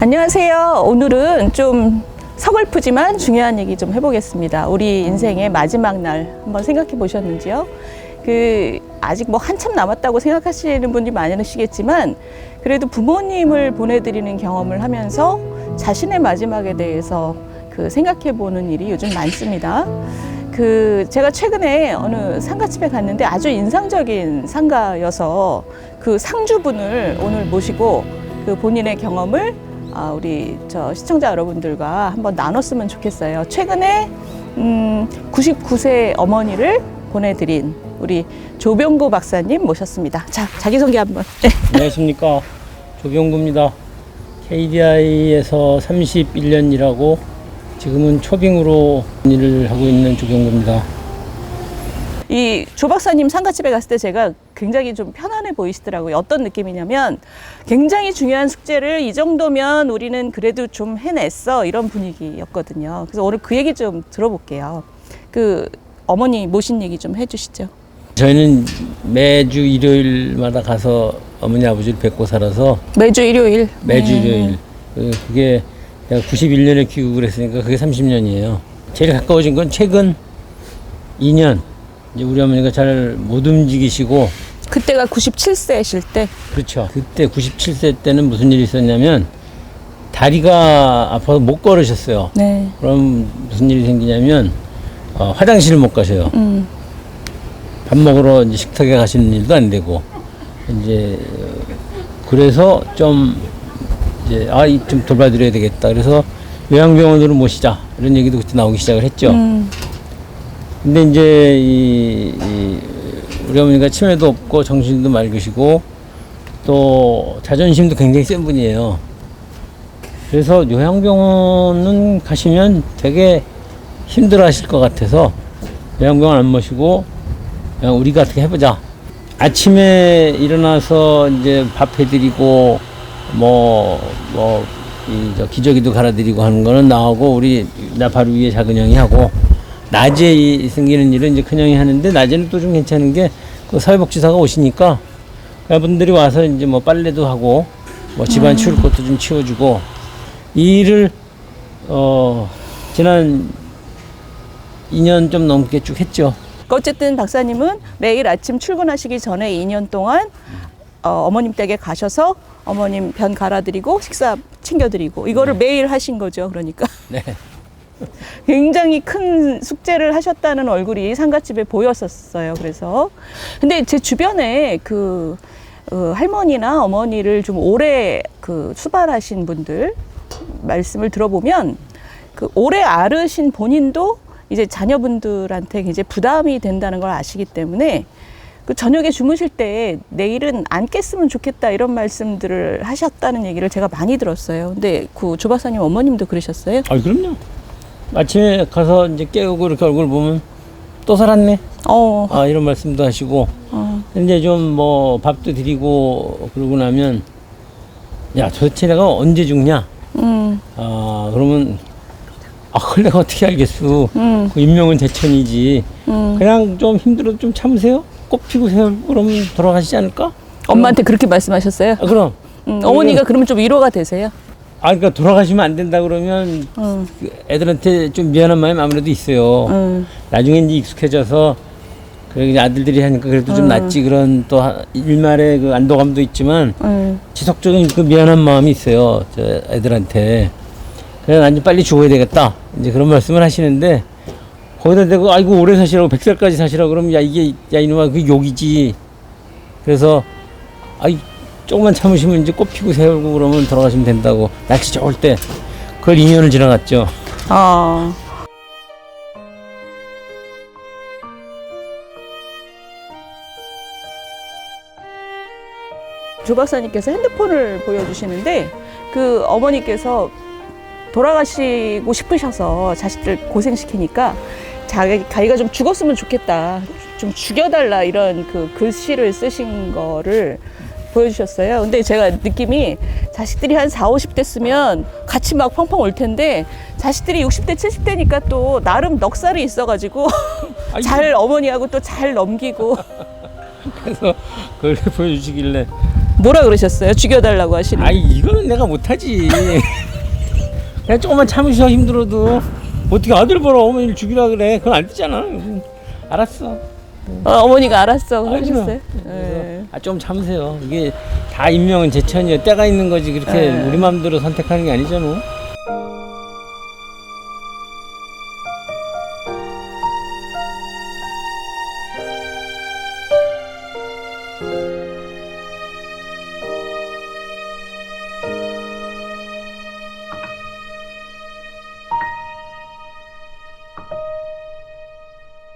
안녕하세요. 오늘은 좀 서글프지만 중요한 얘기 좀 해보겠습니다. 우리 인생의 마지막 날 한번 생각해 보셨는지요? 아직 뭐 한참 남았다고 생각하시는 분들이 많으시겠지만 그래도 부모님을 보내드리는 경험을 하면서 자신의 마지막에 대해서 생각해 보는 일이 요즘 많습니다. 제가 최근에 어느 상가집에 갔는데 아주 인상적인 상가여서 그 상주분을 오늘 모시고 본인의 경험을 우리 시청자 여러분들과 한번 나눴으면 좋겠어요. 최근에 99세 어머니를 보내드린 우리 조병구 박사님 모셨습니다. 자, 자기소개 한번. 네. 안녕하십니까. 조병구입니다. KDI에서 31년 일하고 지금은 초빙으로 일을 하고 있는 조병구입니다. 이 조 박사님 상가집에 갔을 때 제가 굉장히 좀 편안해 보이시더라고요. 어떤 느낌이냐면 굉장히 중요한 숙제를 이 정도면 우리는 그래도 좀 해냈어, 이런 분위기였거든요. 그래서 오늘 그 얘기 좀 들어볼게요. 어머니 모신 얘기 좀 해주시죠. 저희는 매주 일요일마다 가서 어머니 아버지를 뵙고 살아서 매주 일요일? 매주 일요일. 그게 내가 91년에 귀국을 했으니까 그게 30년이에요. 제일 가까워진 건 최근 2년. 이제 우리 어머니가 잘 못 움직이시고. 그때가 97세실 때? 그렇죠. 그때 97세 때는 무슨 일이 있었냐면 다리가 아파서 못 걸으셨어요. 네. 그럼 무슨 일이 생기냐면 화장실을 못 가셔요. 밥 먹으러 이제 식탁에 가시는 일도 안 되고 이제 그래서 좀 돌봐드려야 되겠다. 그래서 요양병원으로 모시자 이런 얘기도 그때 나오기 시작을 했죠. 근데 이제 우리 어머니가 치매도 없고 정신도 맑으시고 또 자존심도 굉장히 센 분이에요. 그래서 요양병원은 가시면 되게 힘들어 하실 것 같아서 요양병원 안 모시고 그냥 우리가 어떻게 해보자. 아침에 일어나서 이제 밥 해드리고 기저귀도 갈아드리고 하는 거는 나하고 나 바로 위에 작은 형이 하고, 낮에 생기는 일은 이제 큰형이 하는데 낮에는 또 좀 괜찮은 게 사회복지사가 오시니까 그분들이 와서 이제 빨래도 하고 집안 치울 것도 좀 치워주고 이 일을 지난 2년 좀 넘게 쭉 했죠. 어쨌든 박사님은 매일 아침 출근하시기 전에 2년 동안 어머님 댁에 가셔서 어머님 변 갈아드리고 식사 챙겨드리고 이거를 매일 하신 거죠. 그러니까. 네. 굉장히 큰 숙제를 하셨다는 얼굴이 상가집에 보였었어요. 그래서 근데 제 주변에 할머니나 어머니를 좀 오래 수발하신 분들 말씀을 들어보면 오래 앓으신 본인도 이제 자녀분들한테 이제 부담이 된다는 걸 아시기 때문에 저녁에 주무실 때 내일은 안 깼으면 좋겠다 이런 말씀들을 하셨다는 얘기를 제가 많이 들었어요. 근데 조 박사님 어머님도 그러셨어요? 그럼요. 아침에 가서 이제 깨우고 이렇게 얼굴 보면 또 살았네. 이런 말씀도 하시고. 이제 좀 밥도 드리고 그러고 나면 야, 도대체 내가 언제 죽냐? 그러면 그걸 내가 어떻게 알겠어. 그 인명은 제천이지. 그냥 좀 힘들어도 좀 참으세요. 꽃 피고 세우고 그러면 돌아가시지 않을까? 엄마한테 그렇게 말씀하셨어요? 그럼. 어머니가 그러면 좀 위로가 되세요? 그러니까 돌아가시면 안 된다 그러면 애들한테 좀 미안한 마음이 아무래도 있어요. 나중에 이제 익숙해져서 아들들이 하니까 그래도 좀 낫지 그런 또 일말의 안도감도 있지만 지속적인 미안한 마음이 있어요. 저 애들한테. 그래서 난 좀 빨리 죽어야 되겠다. 이제 그런 말씀을 하시는데 거기다 대고 아이고 오래 사시라고 100살까지 사시라고 그러면 야 이놈아 그 욕이지. 그래서 조금만 참으시면 이제 꽃 피고 세우고 그러면 돌아가시면 된다고. 날씨 좋을 때. 그걸 2년을 지나갔죠. 조 박사님께서 핸드폰을 보여주시는데 어머니께서 돌아가시고 싶으셔서 자식들 고생시키니까 자기가 좀 죽었으면 좋겠다, 좀 죽여달라 이런 글씨를 쓰신 거를 보여주셨어요. 근데 제가 느낌이 자식들이 한 40, 50대 쓰면 같이 막 펑펑 올 텐데 자식들이 60대, 70대니까 또 나름 넉살이 있어가지고 잘 어머니하고 또 잘 넘기고 그래서 그걸 보여주시길래 뭐라 그러셨어요? 죽여달라고 하시는. 아이 이거는 내가 못하지. 그냥 조금만 참으셔 힘들어도. 어떻게 아들 보러 어머니를 죽이라 그래? 그건 안 되잖아. 알았어. 어머니가 알았어 아이고. 하셨어요? 네. 좀 참으세요. 이게 다 인명은 제천이야. 때가 있는 거지. 그렇게 우리 마음대로 선택하는 게 아니잖아.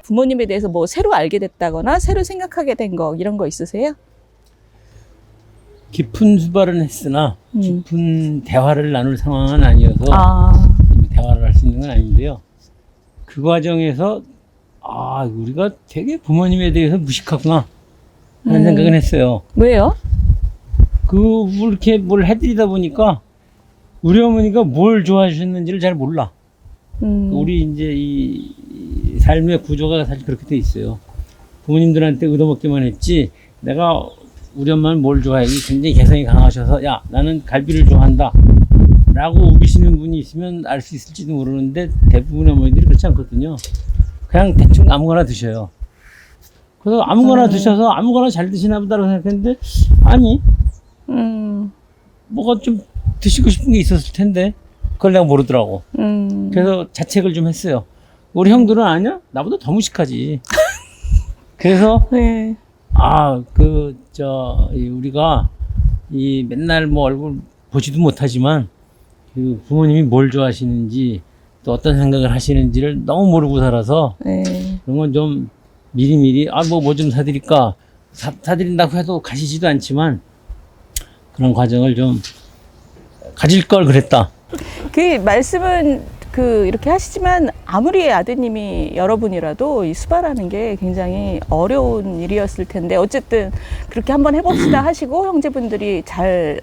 부모님에 대해서 뭐 새로 알게 됐다거나 새로 생각하게 된 거 이런 거 있으세요? 깊은 수발은 했으나 깊은 대화를 나눌 상황은 아니어서 대화를 할 수 있는 건 아닌데요. 그 과정에서 우리가 되게 부모님에 대해서 무식하구나 하는 생각은 했어요. 왜요? 이렇게 뭘 해드리다 보니까 우리 어머니가 뭘 좋아하셨는지를 잘 몰라. 우리 이제 이 삶의 구조가 사실 그렇게 돼 있어요. 부모님들한테 얻어먹기만 했지 내가 우리 엄마는 뭘 좋아해? 굉장히 개성이 강하셔서 야 나는 갈비를 좋아한다 라고 우기시는 분이 있으면 알 수 있을지도 모르는데 대부분의 어머니들이 그렇지 않거든요. 그냥 대충 아무거나 드셔요. 그래서 아무거나 드셔서 아무거나 잘 드시나 보다라고 생각했는데 아니 뭐가 좀 드시고 싶은 게 있었을 텐데 그걸 내가 모르더라고. 그래서 자책을 좀 했어요. 우리 형들은 아냐? 나보다 더 무식하지. 그래서 네. 우리가 이 맨날 뭐 얼굴 보지도 못하지만 그 부모님이 뭘 좋아하시는지 또 어떤 생각을 하시는지를 너무 모르고 살아서 네. 그런 건 좀 미리미리 뭐 좀 사드릴까 사드린다고 해도 가시지도 않지만 그런 과정을 좀 가질 걸 그랬다. 그 말씀은 이렇게 하시지만 아무리 아드님이 여러분이라도 이 수발하는 게 굉장히 어려운 일이었을 텐데 어쨌든 그렇게 한번 해봅시다 하시고 형제분들이 잘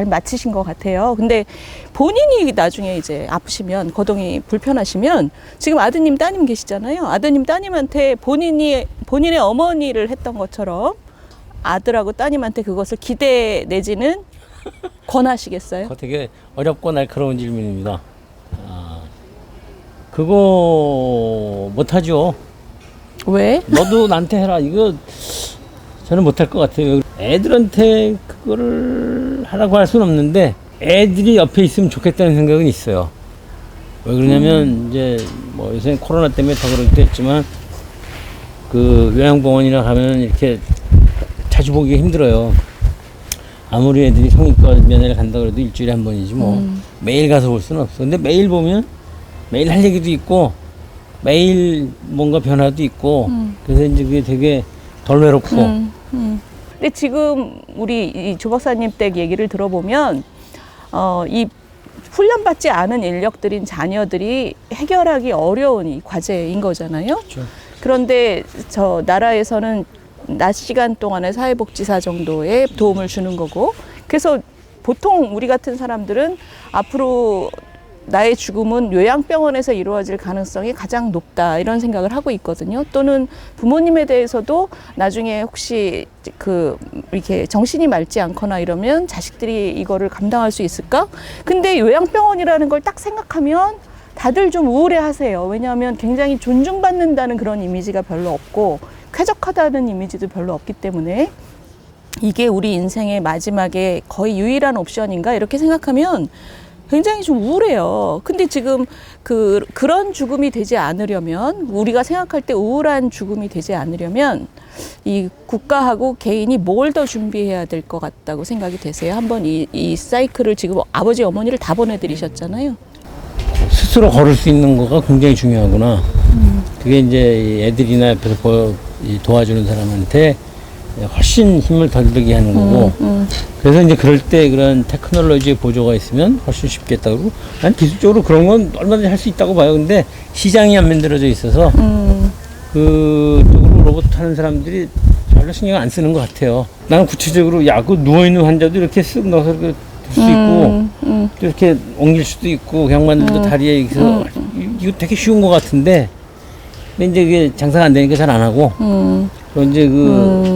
마치신 것 같아요. 근데 본인이 나중에 이제 아프시면 거동이 불편하시면 지금 아드님 따님 계시잖아요. 아드님 따님한테 본인의 어머니를 했던 것처럼 아들하고 따님한테 그것을 기대 내지는 권하시겠어요? 그거 되게 어렵고 날카로운 질문입니다. 그거 못하죠. 왜? 너도 나한테 해라. 이거 저는 못할 것 같아요. 애들한테 그거를 하라고 할 수는 없는데 애들이 옆에 있으면 좋겠다는 생각은 있어요. 왜 그러냐면 이제 뭐 요새 코로나 때문에 더 그렇기도 했지만 그 요양병원이나 가면 이렇게 자주 보기가 힘들어요. 아무리 애들이 성의과 면회를 간다 그래도 일주일에 한 번이지 뭐 매일 가서 볼 수는 없어. 근데 매일 보면 매일 할 얘기도 있고 매일 뭔가 변화도 있고 그래서 이제 그게 되게 덜 외롭고. 근데 지금 우리 이 조 박사님 댁 얘기를 들어보면 이 훈련받지 않은 인력들인 자녀들이 해결하기 어려운 이 과제인 거잖아요. 그렇죠. 그런데 저 나라에서는 낮 시간 동안의 사회복지사 정도의 도움을 주는 거고, 그래서 보통 우리 같은 사람들은 앞으로 나의 죽음은 요양병원에서 이루어질 가능성이 가장 높다 이런 생각을 하고 있거든요. 또는 부모님에 대해서도 나중에 혹시 이렇게 정신이 맑지 않거나 이러면 자식들이 이거를 감당할 수 있을까? 근데 요양병원이라는 걸 딱 생각하면 다들 좀 우울해하세요. 왜냐하면 굉장히 존중받는다는 그런 이미지가 별로 없고 쾌적하다는 이미지도 별로 없기 때문에 이게 우리 인생의 마지막에 거의 유일한 옵션인가 이렇게 생각하면 굉장히 좀 우울해요. 근데 지금 그런 죽음이 되지 않으려면, 우리가 생각할 때 우울한 죽음이 되지 않으려면 이 국가하고 개인이 뭘 더 준비해야 될 것 같다고 생각이 되세요? 한번 이 사이클을 지금 아버지 어머니를 다 보내드리셨잖아요. 스스로 걸을 수 있는 거가 굉장히 중요하구나. 그게 이제 애들이나 옆에서 도와주는 사람한테 훨씬 힘을 덜 들게 하는 거고. 그래서 이제 그럴 때 그런 테크놀로지의 보조가 있으면 훨씬 쉽겠다. 그러고 난 기술적으로 그런 건 얼마든지 할 수 있다고 봐요. 근데 시장이 안 만들어져 있어서 그쪽으로 로봇 하는 사람들이 별로 신경 안 쓰는 것 같아요. 나는 구체적으로 그 누워있는 환자도 이렇게 쓱 넣어서 이렇게 들 수 있고 또 이렇게 옮길 수도 있고 경만들도 다리에 있어서 이거 되게 쉬운 것 같은데 근데 이제 그게 장사가 안 되니까 잘 안 하고 그리고 이제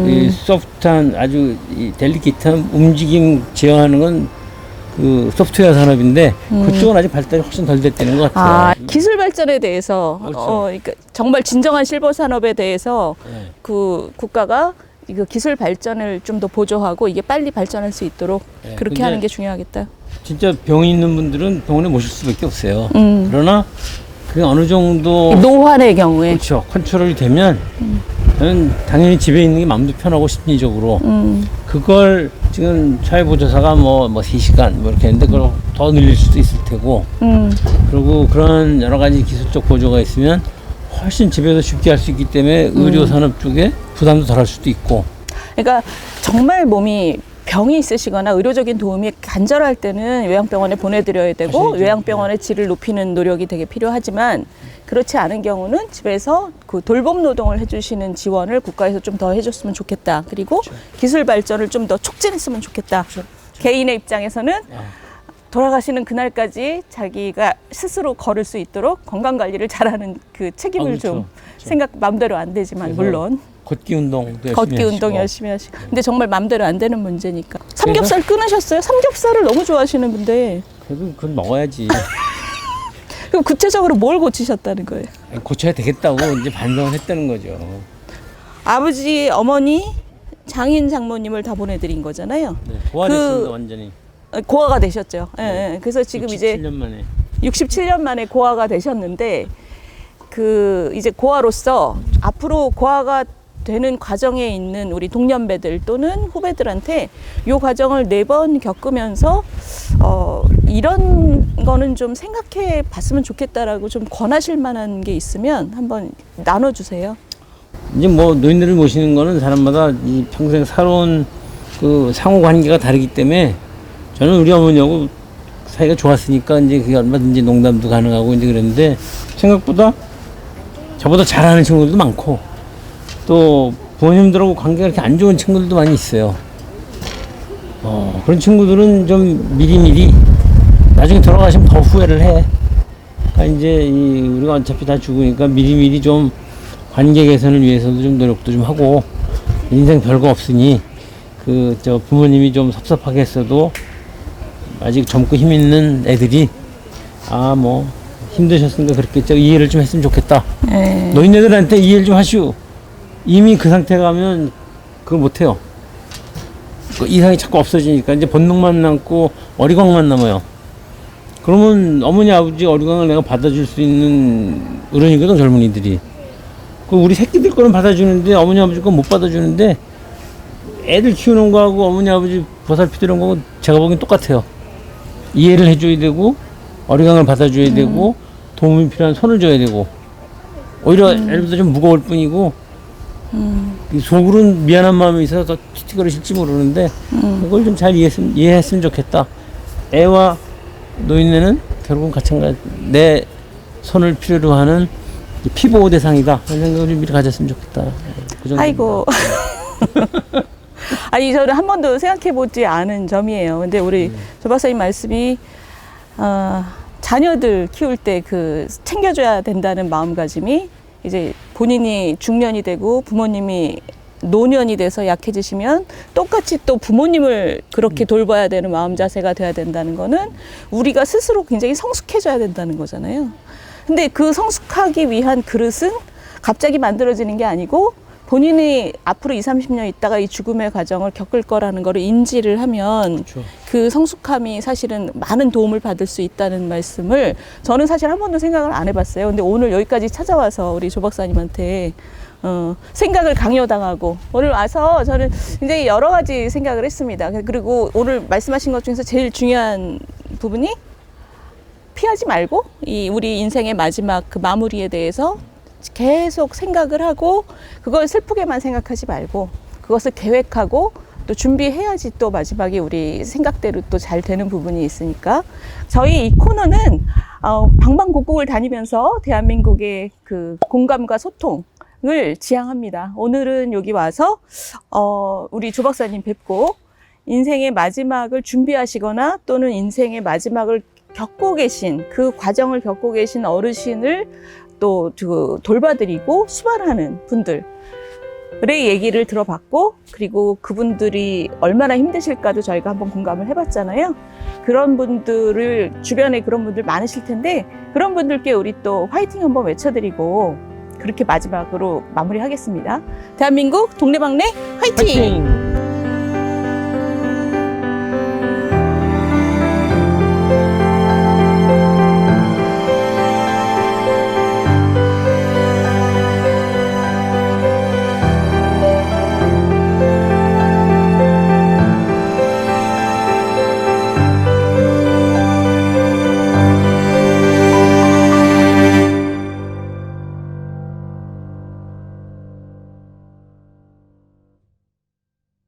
이 소프트한 아주 이 델리케이트한 움직임 제어하는 건 그 소프트웨어 산업인데 그쪽은 아직 발달이 훨씬 덜 됐다는 것 같아요. 아, 기술 발전에 대해서 그렇죠. 그러니까 정말 진정한 실버 산업에 대해서 네. 그 국가가 이거 기술 발전을 좀 더 보조하고 이게 빨리 발전할 수 있도록 네, 그렇게 근데 하는 게 중요하겠다. 진짜 병이 있는 분들은 병원에 모실 수밖에 없어요. 그러나 그게 어느 정도 노환의 경우에 그렇죠. 컨트롤이 되면 저는 당연히 집에 있는 게 마음도 편하고 심리적으로 그걸 지금 사회보조사가 뭐 3시간 뭐 이렇게 했는데 그걸 더 늘릴 수도 있을 테고 그리고 그런 여러 가지 기술적 보조가 있으면 훨씬 집에서 쉽게 할 수 있기 때문에 의료 산업 쪽에 부담도 덜 할 수도 있고 그러니까 정말 몸이 병이 있으시거나 의료적인 도움이 간절할 때는 요양병원에 보내드려야 되고 사실이죠. 요양병원의 질을 높이는 노력이 되게 필요하지만 그렇지 않은 경우는 집에서 그 돌봄 노동을 해주시는 지원을 국가에서 좀 더 해줬으면 좋겠다. 그리고 기술 발전을 좀 더 촉진했으면 좋겠다. 개인의 입장에서는 돌아가시는 그날까지 자기가 스스로 걸을 수 있도록 건강 관리를 잘하는 그 책임을 그렇죠. 좀 그렇죠. 생각 마음대로 안 되지만 물론 걷기 운동도 열심히 걷기 운동 하시고. 열심히 하시고 근데 정말 마음대로 안 되는 문제니까 삼겹살 끊으셨어요? 삼겹살을 너무 좋아하시는 분데 그래도 그건 먹어야지. 그럼 구체적으로 뭘 고치셨다는 거예요? 고쳐야 되겠다고 이제 반성을 했다는 거죠. 아버지, 어머니, 장인, 장모님을 다 보내드린 거잖아요. 네, 고안했습니다 완전히. 고아가 되셨죠. 예, 예. 그래서 지금 이제 7년 만에. 67년 만에 고아가 되셨는데 그 이제 고아로서 앞으로 고아가 되는 과정에 있는 우리 동년배들 또는 후배들한테 요 과정을 4번 겪으면서 이런 거는 좀 생각해 봤으면 좋겠다라고 좀 권하실 만한 게 있으면 한번 나눠주세요. 이제 뭐 노인들을 모시는 거는 사람마다 이 평생 살아온 그 상호 관계가 다르기 때문에 저는 우리 어머니하고 사이가 좋았으니까 이제 그게 얼마든지 농담도 가능하고 이제 그랬는데 생각보다 저보다 잘하는 친구들도 많고 또 부모님들하고 관계가 그렇게 안 좋은 친구들도 많이 있어요. 그런 친구들은 좀 미리미리 나중에 돌아가시면 더 후회를 해. 그러니까 이제 우리가 어차피 다 죽으니까 미리미리 좀 관계 개선을 위해서도 좀 노력도 좀 하고 인생 별거 없으니 그 저 부모님이 좀 섭섭하게 했어도 아직 젊고 힘 있는 애들이 뭐 힘드셨으니까 그렇겠죠. 이해를 좀 했으면 좋겠다. 네. 노인네들한테 이해를 좀 하시오. 이미 그 상태 가면 그걸 못해요. 그 이상이 자꾸 없어지니까 이제 본능만 남고 어리광만 남아요. 그러면 어머니 아버지 어리광을 내가 받아줄 수 있는 어른이거든 젊은이들이. 그 우리 새끼들 거는 받아주는데 어머니 아버지 거 못 받아주는데 애들 키우는 거하고 어머니 아버지 보살피드는 거하고 제가 보기엔 똑같아요. 이해를 해줘야 되고 어리광을 받아줘야 되고 도움이 필요한 손을 줘야 되고 오히려 애들보다 좀 무거울 뿐이고 이 속으로는 미안한 마음이 있어서 더 틱틱거리실지 모르는데 그걸 좀 잘 이해했으면 좋겠다. 애와 노인네는 결국은 마찬가지 내 손을 필요로 하는 피보호 대상이다 그런 생각을 좀 미리 가졌으면 좋겠다. 그 정도입니다. 아이고. 아니 저는 한 번도 생각해보지 않은 점이에요. 근데 우리 조 박사님 말씀이 자녀들 키울 때 그 챙겨줘야 된다는 마음가짐이 이제 본인이 중년이 되고 부모님이 노년이 돼서 약해지시면 똑같이 또 부모님을 그렇게 돌봐야 되는 마음 자세가 돼야 된다는 거는 우리가 스스로 굉장히 성숙해져야 된다는 거잖아요. 근데 그 성숙하기 위한 그릇은 갑자기 만들어지는 게 아니고 본인이 앞으로 20, 30년 있다가 이 죽음의 과정을 겪을 거라는 거를 인지를 하면 그렇죠. 그 성숙함이 사실은 많은 도움을 받을 수 있다는 말씀을 저는 사실 한 번도 생각을 안 해봤어요. 근데 오늘 여기까지 찾아와서 우리 조 박사님한테 생각을 강요당하고 오늘 와서 저는 굉장히 여러 가지 생각을 했습니다. 그리고 오늘 말씀하신 것 중에서 제일 중요한 부분이 피하지 말고 이 우리 인생의 마지막 그 마무리에 대해서 계속 생각을 하고 그걸 슬프게만 생각하지 말고 그것을 계획하고 또 준비해야지 또 마지막에 우리 생각대로 또 잘 되는 부분이 있으니까 저희 이 코너는 방방곡곡을 다니면서 대한민국의 그 공감과 소통을 지향합니다. 오늘은 여기 와서 우리 조 박사님 뵙고 인생의 마지막을 준비하시거나 또는 인생의 마지막을 겪고 계신 그 과정을 겪고 계신 어르신을 또 돌봐드리고 수발하는 분들 얘기를 들어봤고, 그리고 그분들이 얼마나 힘드실까도 저희가 한번 공감을 해봤잖아요. 그런 분들을, 주변에 그런 분들 많으실 텐데, 그런 분들께 우리 또 화이팅 한번 외쳐드리고, 그렇게 마지막으로 마무리하겠습니다. 대한민국 동네방네 화이팅! 화이팅!